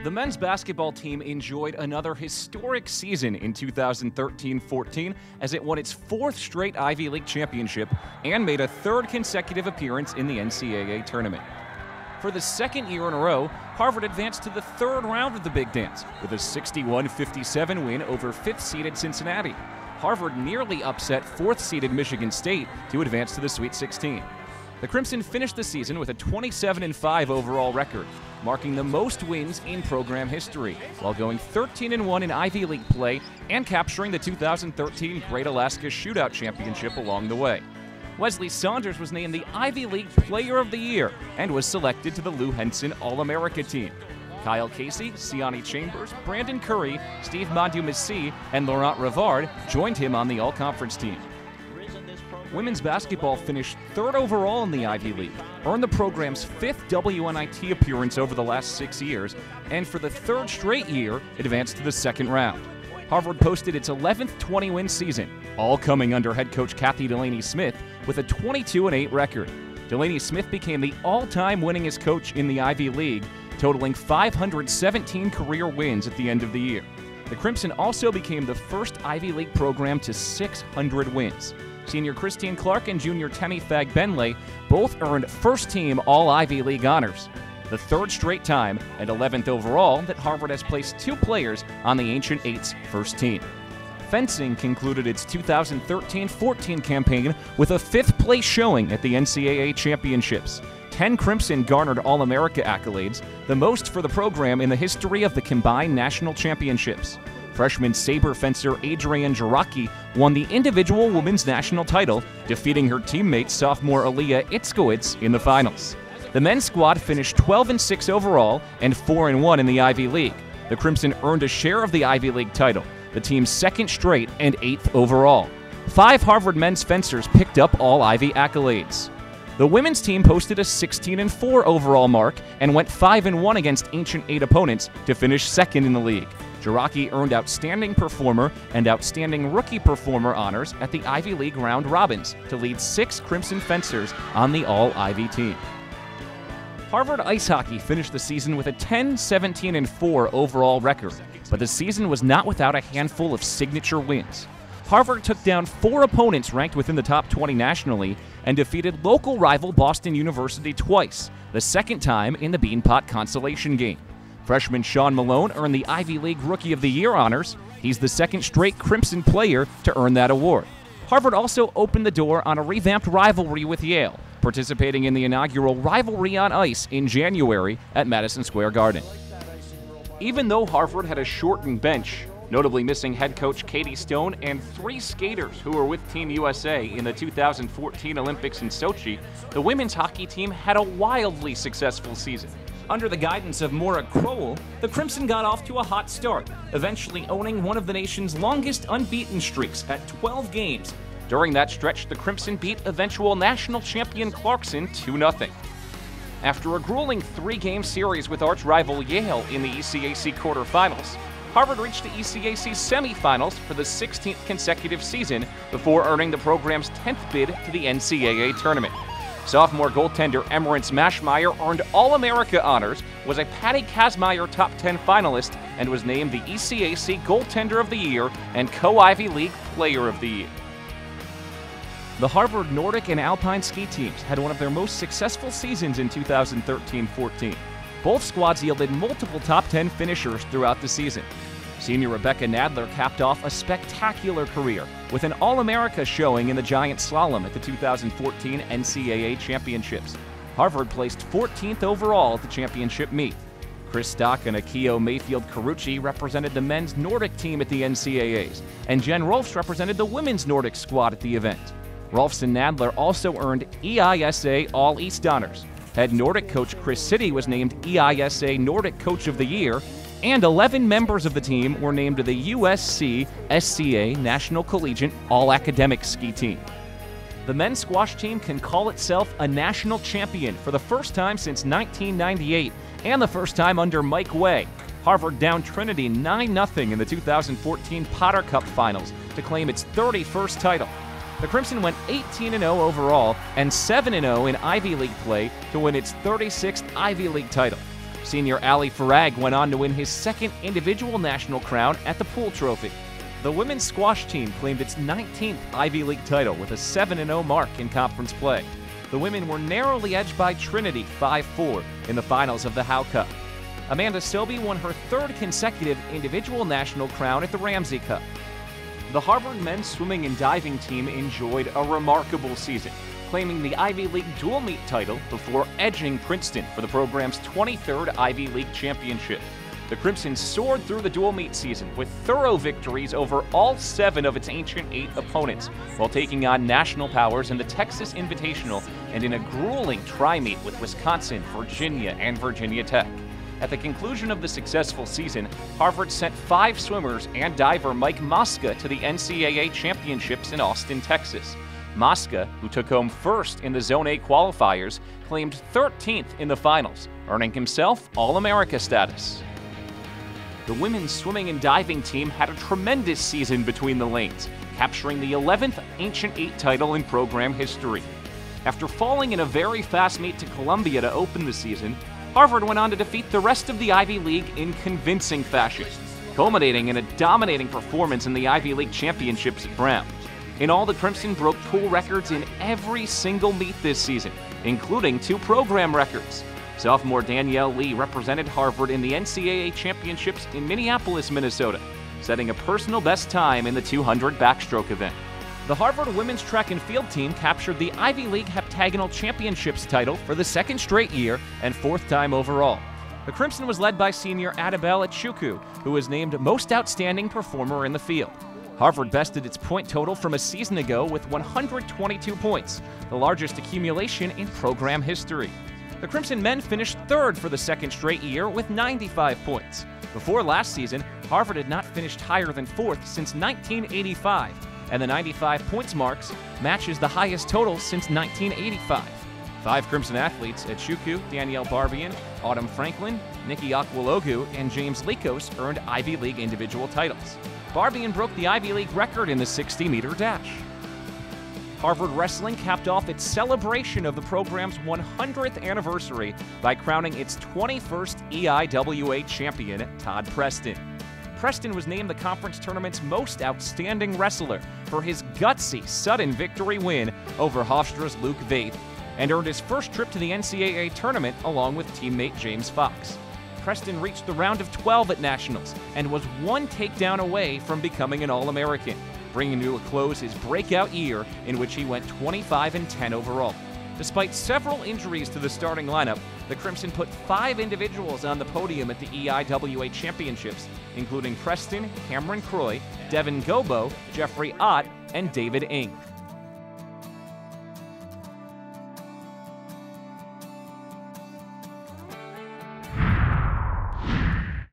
The men's basketball team enjoyed another historic season in 2013-14 as it won its fourth straight Ivy League championship and made a third consecutive appearance in the NCAA tournament. For the second year in a row, Harvard advanced to the third round of the Big Dance with a 61-57 win over fifth-seeded Cincinnati. Harvard nearly upset fourth-seeded Michigan State to advance to the Sweet 16. The Crimson finished the season with a 27-5 overall record, marking the most wins in program history, while going 13-1 in Ivy League play and capturing the 2013 Great Alaska Shootout Championship along the way. Wesley Saunders was named the Ivy League Player of the Year and was selected to the Lou Henson All-America team. Kyle Casey, Siani Chambers, Brandon Curry, Steve Madumissi, and Laurent Rivard joined him on the All-Conference team. Women's basketball finished third overall in the Ivy League, earned the program's fifth WNIT appearance over the last 6 years, and for the third straight year, advanced to the second round. Harvard posted its 11th 20-win season, all coming under head coach Kathy Delaney-Smith with a 22-8 record. Delaney-Smith became the all-time winningest coach in the Ivy League, totaling 517 career wins at the end of the year. The Crimson also became the first Ivy League program to 600 wins. Senior Christine Clark and junior Temi Fag-Benley both earned first-team All-Ivy League honors, the third straight time and 11th overall that Harvard has placed two players on the Ancient Eight's first team. Fencing concluded its 2013-14 campaign with a fifth-place showing at the NCAA Championships. 10 Crimson garnered All-America accolades, the most for the program in the history of the combined national championships. Freshman saber fencer Adrienne Jarocki won the individual women's national title, defeating her teammate sophomore Aaliyah Itzkowitz in the finals. The men's squad finished 12-6 overall and 4-1 in the Ivy League. The Crimson earned a share of the Ivy League title, the team's second straight and 8th overall. 5 Harvard men's fencers picked up all Ivy accolades. The women's team posted a 16-4 overall mark and went 5-1 against Ancient Eight opponents to finish second in the league. Jarocki earned Outstanding Performer and Outstanding Rookie Performer honors at the Ivy League Round Robins to lead 6 Crimson fencers on the All-Ivy team. Harvard Ice Hockey finished the season with a 10-17-4 overall record, but the season was not without a handful of signature wins. Harvard took down 4 opponents ranked within the top 20 nationally and defeated local rival Boston University twice, the second time in the Beanpot Consolation Game. Freshman Sean Malone earned the Ivy League Rookie of the Year honors. He's the second straight Crimson player to earn that award. Harvard also opened the door on a revamped rivalry with Yale, participating in the inaugural Rivalry on Ice in January at Madison Square Garden. Even though Harvard had a shortened bench, notably missing head coach Katie Stone and 3 skaters who were with Team USA in the 2014 Olympics in Sochi, the women's hockey team had a wildly successful season. Under the guidance of Maura Crowell, the Crimson got off to a hot start, eventually owning one of the nation's longest unbeaten streaks at 12 games. During that stretch, the Crimson beat eventual national champion Clarkson 2-0. After a grueling 3-game series with arch-rival Yale in the ECAC quarterfinals, Harvard reached the ECAC semifinals for the 16th consecutive season before earning the program's 10th bid to the NCAA tournament. Sophomore goaltender Emerence Mashmeyer earned All-America honors, was a Patty Kazmaier Top 10 finalist, and was named the ECAC Goaltender of the Year and Co-Ivy League Player of the Year. The Harvard Nordic and Alpine ski teams had one of their most successful seasons in 2013-14. Both squads yielded multiple top 10 finishers throughout the season. Senior Rebecca Nadler capped off a spectacular career with an All-America showing in the giant slalom at the 2014 NCAA Championships. Harvard placed 14th overall at the championship meet. Chris Stock and Akio Mayfield-Carucci represented the men's Nordic team at the NCAAs, and Jen Rolfs represented the women's Nordic squad at the event. Rolfs and Nadler also earned EISA All-East honors. Head Nordic coach Chris City was named EISA Nordic Coach of the Year, and 11 members of the team were named to the USC SCA National Collegiate All-Academic Ski Team. The men's squash team can call itself a national champion for the first time since 1998 and the first time under Mike Way. Harvard downed Trinity 9-0 in the 2014 Potter Cup Finals to claim its 31st title. The Crimson went 18-0 overall and 7-0 in Ivy League play to win its 36th Ivy League title. Senior Ali Farag went on to win his second individual national crown at the Poole Trophy. The women's squash team claimed its 19th Ivy League title with a 7-0 mark in conference play. The women were narrowly edged by Trinity 5-4 in the finals of the Howe Cup. Amanda Sobey won her third consecutive individual national crown at the Ramsey Cup. The Harvard men's swimming and diving team enjoyed a remarkable season, claiming the Ivy League dual meet title before edging Princeton for the program's 23rd Ivy League championship. The Crimson soared through the dual meet season with thorough victories over all 7 of its Ancient 8 opponents, while taking on national powers in the Texas Invitational and in a grueling tri-meet with Wisconsin, Virginia, and Virginia Tech. At the conclusion of the successful season, Harvard sent 5 swimmers and diver Mike Mosca to the NCAA Championships in Austin, Texas. Mosca, who took home first in the Zone A qualifiers, claimed 13th in the finals, earning himself All-America status. The women's swimming and diving team had a tremendous season between the lanes, capturing the 11th Ancient 8 title in program history. After falling in a very fast meet to Columbia to open the season, Harvard went on to defeat the rest of the Ivy League in convincing fashion, culminating in a dominating performance in the Ivy League championships at Brown. In all, the Crimson broke pool records in every single meet this season, including 2 program records. Sophomore Danielle Lee represented Harvard in the NCAA championships in Minneapolis, Minnesota, setting a personal best time in the 200 backstroke event. The Harvard women's track and field team captured the Ivy League Heptagonal Championships title for the 2nd straight year and 4th time overall. The Crimson was led by senior Adebelle Achukwu, who was named Most Outstanding Performer in the field. Harvard bested its point total from a season ago with 122 points, the largest accumulation in program history. The Crimson men finished 3rd for the 2nd straight year with 95 points. Before last season, Harvard had not finished higher than 4th since 1985, and the 95 points marks matches the highest total since 1985. 5 Crimson athletes, Achukwu, Danielle Barbian, Autumn Franklin, Nikki Akwologu, and James Likos earned Ivy League individual titles. Barbian broke the Ivy League record in the 60-meter dash. Harvard Wrestling capped off its celebration of the program's 100th anniversary by crowning its 21st EIWA champion, Todd Preston. Preston was named the conference tournament's most outstanding wrestler for his gutsy, sudden victory win over Hofstra's Luke Vaith, and earned his first trip to the NCAA tournament along with teammate James Fox. Preston reached the round of 12 at Nationals and was 1 takedown away from becoming an All-American, bringing to a close his breakout year in which he went 25-10 overall. Despite several injuries to the starting lineup, the Crimson put 5 individuals on the podium at the EIWA Championships, including Preston, Cameron Croy, Devin Gobo, Jeffrey Ott, and David Ng.